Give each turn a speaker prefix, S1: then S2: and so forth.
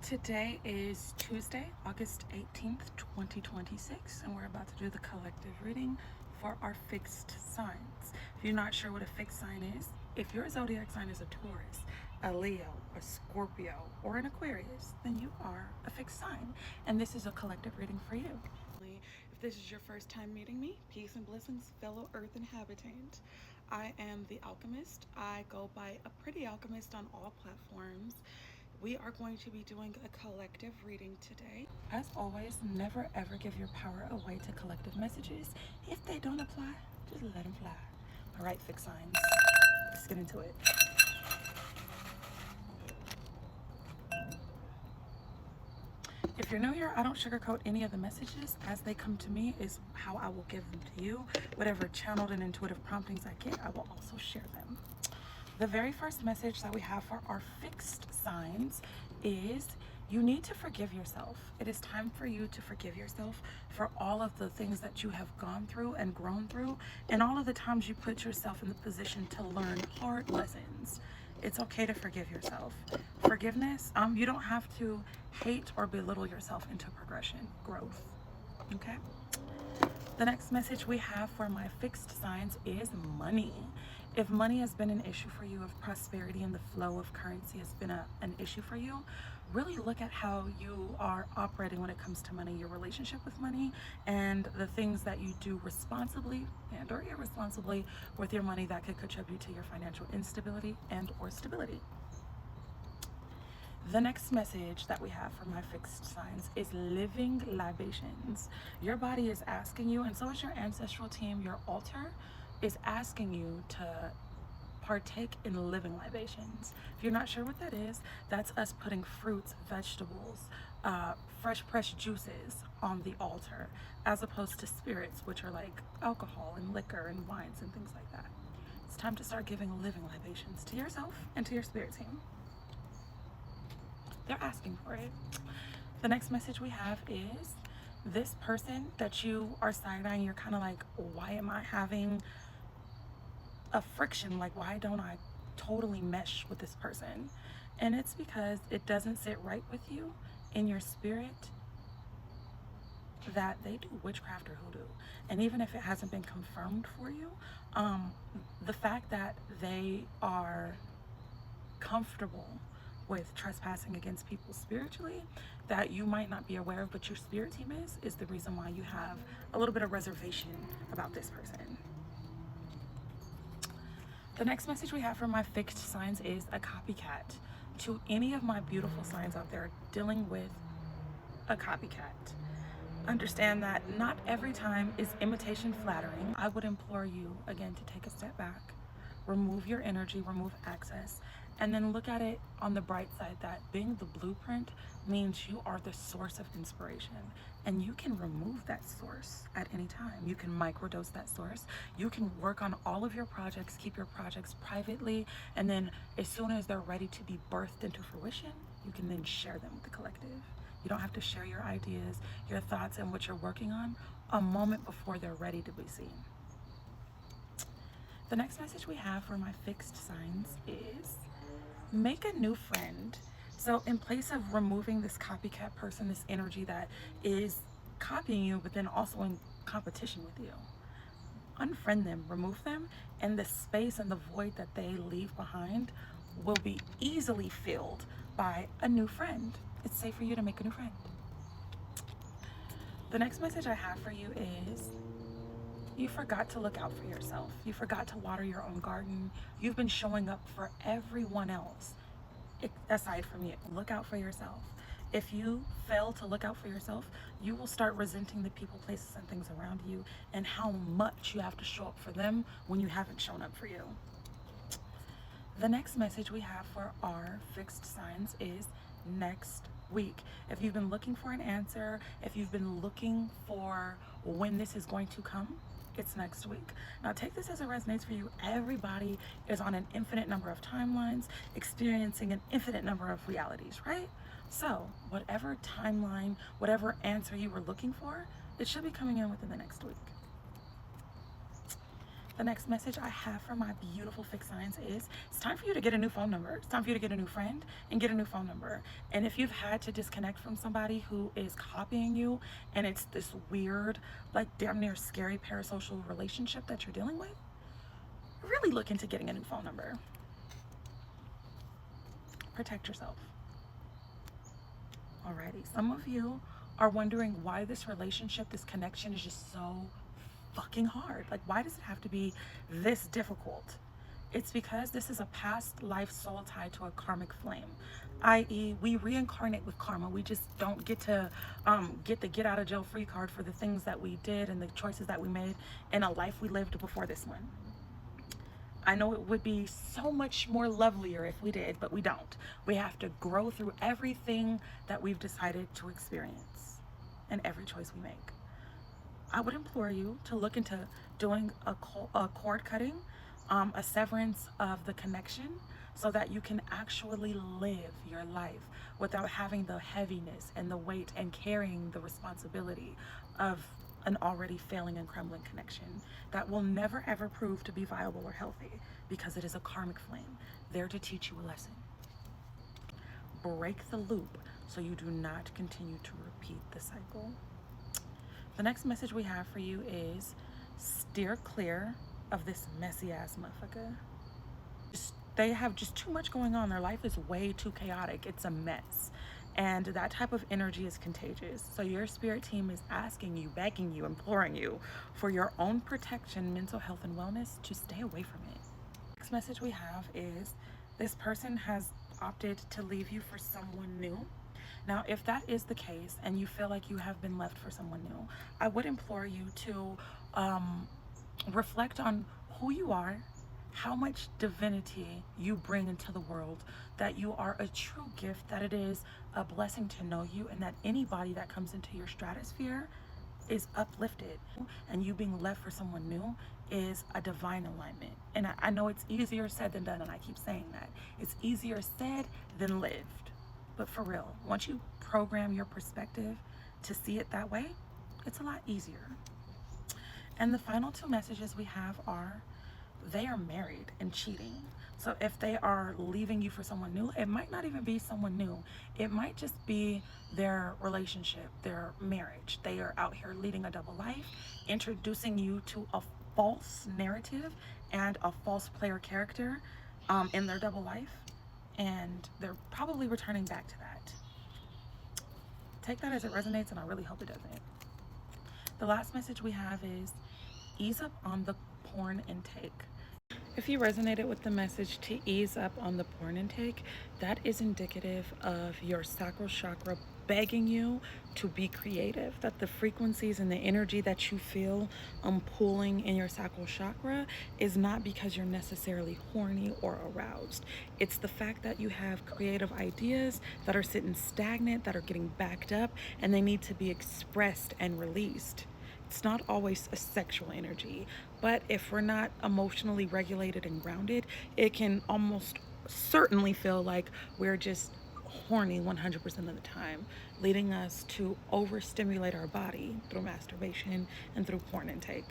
S1: Today is Tuesday, August 18th, 2026, and we're about to do the collective reading for our fixed signs. If you're not sure what a fixed sign is, if your zodiac sign is a Taurus, a Leo, a Scorpio, or an Aquarius, then you are a fixed sign, and this is a collective reading for you. If this is your first time meeting me, peace and blessings, fellow earth inhabitant. I am the alchemist. I go by a pretty alchemist on all platforms. We are going to be doing a collective reading today. As always, never ever give your power away to collective messages. If they don't apply, just let them fly. All right, fixed signs. Let's get into it. If you're new here, I don't sugarcoat any of the messages. As they come to me is how I will give them to you. Whatever channeled and intuitive promptings I get, I will also share them. The very first message that we have for our fixed signs is you need to forgive yourself. It is time for you to forgive yourself for all of the things that you have gone through and grown through, and all of the times you put yourself in the position to learn hard lessons. It's okay to forgive yourself. Forgiveness, you don't have to hate or belittle yourself into progression, growth, okay? The next message we have for my fixed signs is money. If money has been an issue for you, if prosperity and the flow of currency has been an issue for you, really look at how you are operating when it comes to money, your relationship with money, and the things that you do responsibly and or irresponsibly with your money that could contribute to your financial instability and or stability. The next message that we have for my fixed signs is living libations. Your body is asking you, and so is your ancestral team, your altar is asking you to partake in living libations. If you're not sure what that is, that's us putting fruits, vegetables, fresh pressed juices on the altar, as opposed to spirits, which are like alcohol and liquor and wines and things like that. It's time to start giving living libations to yourself and to your spirit team. They're asking for it. The next message we have is this person that you are side-eyeing, you're kind of like, why am I having a friction? Like, why don't I totally mesh with this person? And it's because it doesn't sit right with you in your spirit that they do witchcraft or hoodoo. And even if it hasn't been confirmed for you, the fact that they are comfortable with trespassing against people spiritually that you might not be aware of, but your spirit team is the reason why you have a little bit of reservation about this person. The next message we have for my fixed signs is a copycat. To any of my beautiful signs out there dealing with a copycat, understand that not every time is imitation flattering. I would implore you again to take a step back, remove your energy, remove access, and then look at it on the bright side that being the blueprint means you are the source of inspiration, and you can remove that source at any time. You can microdose that source. You can work on all of your projects, keep your projects privately, and then as soon as they're ready to be birthed into fruition, you can then share them with the collective. You don't have to share your ideas, your thoughts, and what you're working on a moment before they're ready to be seen. The next message we have for my fixed signs is make a new friend. So in place of removing this copycat person, this energy that is copying you, but then also in competition with you, unfriend them, remove them, and the space and the void that they leave behind will be easily filled by a new friend. It's safe for you to make a new friend. The next message I have for you is you forgot to look out for yourself. You forgot to water your own garden. You've been showing up for everyone else aside from you. Look out for yourself. If you fail to look out for yourself, you will start resenting the people, places, and things around you and how much you have to show up for them when you haven't shown up for you. The next message we have for our fixed signs is next week. If you've been looking for an answer, if you've been looking for when this is going to come, it's next week. Now take this as it resonates for you. Everybody is on an infinite number of timelines, experiencing an infinite number of realities, right? So whatever timeline, whatever answer you were looking for, it should be coming in within the next week. The next message I have for my beautiful fixed signs is it's time for you to get a new phone number. It's time for you to get a new friend and get a new phone number. And if you've had to disconnect from somebody who is copying you and it's this weird, like damn near scary parasocial relationship that you're dealing with, really look into getting a new phone number. Protect yourself. Alrighty, some of you are wondering why this relationship, this connection is just so fucking hard. Like, why does it have to be this difficult? It's because this is a past life soul tied to a karmic flame, i.e. we reincarnate with karma. We just don't get to get the get out of jail free card for the things that we did and the choices that we made in a life we lived before this one. I know it would be so much more lovelier if we did, but we don't. We have to grow through everything that we've decided to experience and every choice we make. I would implore you to look into doing a cord cutting, a severance of the connection, so that you can actually live your life without having the heaviness and the weight and carrying the responsibility of an already failing and crumbling connection that will never ever prove to be viable or healthy, because it is a karmic flame there to teach you a lesson. Break the loop so you do not continue to repeat the cycle. The next message we have for you is steer clear of this messy ass motherfucker. They have just too much going on. Their life is way too chaotic. It's a mess. And that type of energy is contagious. So your spirit team is asking you, begging you, imploring you for your own protection, mental health, and wellness to stay away from it. Next message we have is this person has opted to leave you for someone new. Now, if that is the case and you feel like you have been left for someone new, I would implore you to reflect on who you are, how much divinity you bring into the world, that you are a true gift, that it is a blessing to know you, and that anybody that comes into your stratosphere is uplifted, and you being left for someone new is a divine alignment. And I know it's easier said than done, and I keep saying that. It's easier said than lived. But for real, once you program your perspective to see it that way, it's a lot easier. And the final two messages we have are, they are married and cheating. So if they are leaving you for someone new, it might not even be someone new. It might just be their relationship, their marriage. They are out here leading a double life, introducing you to a false narrative and a false player character in their double life. And they're probably returning back to that. Take that as it resonates, and I really hope it doesn't. The last message we have is ease up on the porn intake. If you resonated with the message to ease up on the porn intake, that is indicative of your sacral chakra begging you to be creative, that the frequencies and the energy that you feel pulling in your sacral chakra is not because you're necessarily horny or aroused. It's the fact that you have creative ideas that are sitting stagnant, that are getting backed up, and they need to be expressed and released. It's not always a sexual energy, but if we're not emotionally regulated and grounded, it can almost certainly feel like we're just horny 100% of the time, leading us to overstimulate our body through masturbation and through porn intake.